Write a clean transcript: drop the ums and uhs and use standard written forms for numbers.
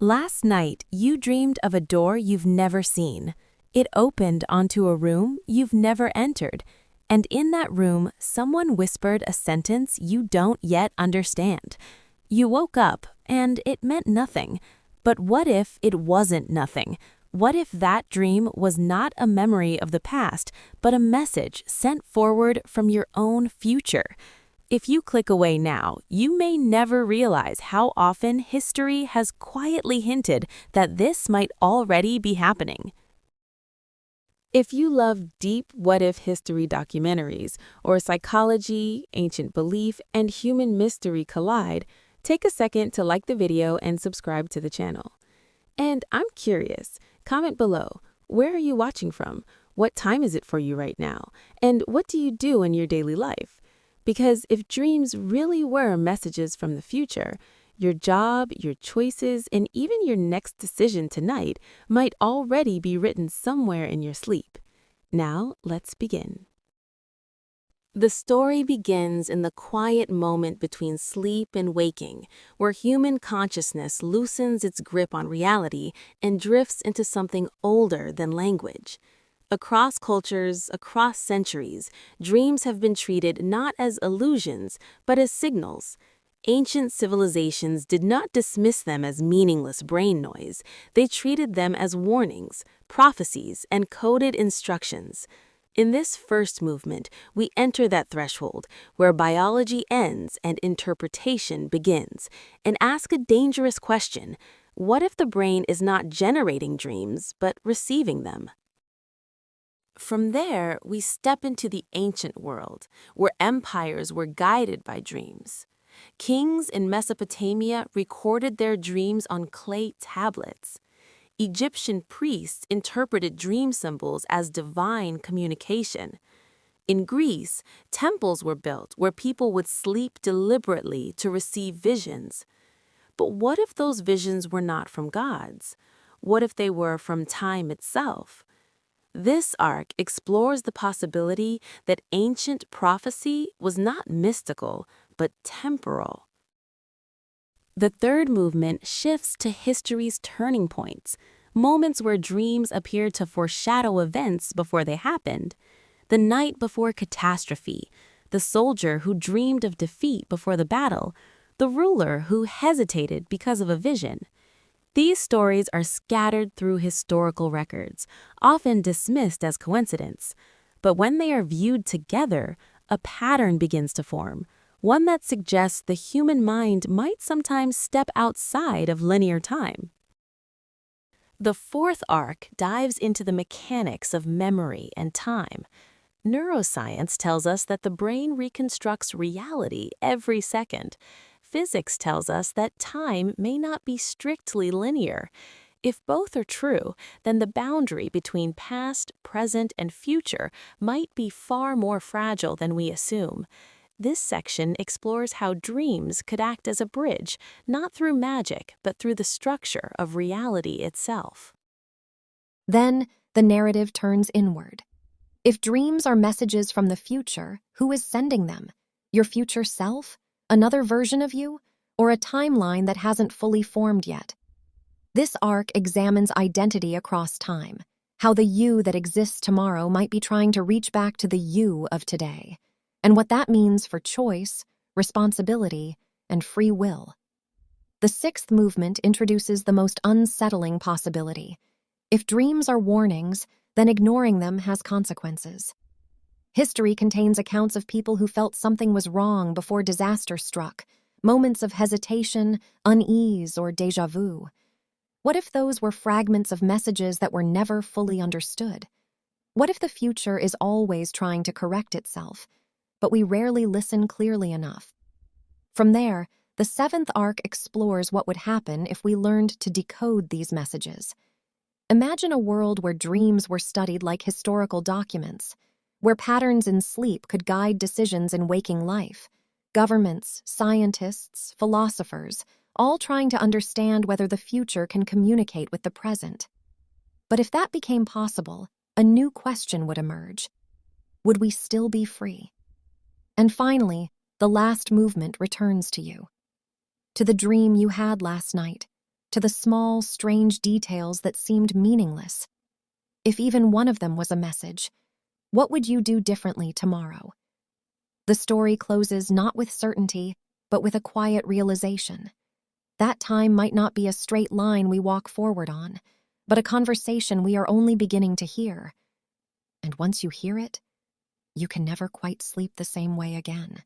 Last night, you dreamed of a door you've never seen. It opened onto a room you've never entered, and in that room, someone whispered a sentence you don't yet understand. You woke up, and it meant nothing. But what if it wasn't nothing? What if that dream was not a memory of the past, but a message sent forward from your own future? If you click away now, you may never realize how often history has quietly hinted that this might already be happening. If you love deep what-if history documentaries, or psychology, ancient belief, and human mystery collide, take a second to like the video and subscribe to the channel. And I'm curious, comment below, where are you watching from? What time is it for you right now? And what do you do in your daily life? Because if dreams really were messages from the future, your job, your choices, and even your next decision tonight might already be written somewhere in your sleep. Now, let's begin. The story begins in the quiet moment between sleep and waking, where human consciousness loosens its grip on reality and drifts into something older than language. Across cultures, across centuries, dreams have been treated not as illusions, but as signals. Ancient civilizations did not dismiss them as meaningless brain noise. They treated them as warnings, prophecies, and coded instructions. In this first movement, we enter that threshold where biology ends and interpretation begins, and ask a dangerous question: what if the brain is not generating dreams, but receiving them? From there, we step into the ancient world, where empires were guided by dreams. Kings in Mesopotamia recorded their dreams on clay tablets. Egyptian priests interpreted dream symbols as divine communication. In Greece, temples were built where people would sleep deliberately to receive visions. But what if those visions were not from gods? What if they were from time itself? This arc explores the possibility that ancient prophecy was not mystical, but temporal. The third movement shifts to history's turning points, moments where dreams appeared to foreshadow events before they happened. The night before catastrophe, the soldier who dreamed of defeat before the battle, the ruler who hesitated because of a vision. These stories are scattered through historical records, often dismissed as coincidence. But when they are viewed together, a pattern begins to form, one that suggests the human mind might sometimes step outside of linear time. The fourth arc dives into the mechanics of memory and time. Neuroscience tells us that the brain reconstructs reality every second. Physics tells us that time may not be strictly linear. If both are true, then the boundary between past, present, and future might be far more fragile than we assume. This section explores how dreams could act as a bridge, not through magic, but through the structure of reality itself. Then, the narrative turns inward. If dreams are messages from the future, who is sending them? Your future self? Another version of you? Or a timeline that hasn't fully formed yet? This arc examines identity across time, how the you that exists tomorrow might be trying to reach back to the you of today, and what that means for choice, responsibility, and free will. The sixth movement introduces the most unsettling possibility. If dreams are warnings, then ignoring them has consequences. History contains accounts of people who felt something was wrong before disaster struck, moments of hesitation, unease, or déjà vu. What if those were fragments of messages that were never fully understood? What if the future is always trying to correct itself, but we rarely listen clearly enough? From there, the seventh arc explores what would happen if we learned to decode these messages. Imagine a world where dreams were studied like historical documents, where patterns in sleep could guide decisions in waking life. Governments, scientists, philosophers, all trying to understand whether the future can communicate with the present. But if that became possible, a new question would emerge. Would we still be free? And finally, the last movement returns to you. To the dream you had last night. to the small, strange details that seemed meaningless. If even one of them was a message, what would you do differently tomorrow? The story closes not with certainty, but with a quiet realization. That time might not be a straight line we walk forward on, but a conversation we are only beginning to hear. And once you hear it, you can never quite sleep the same way again.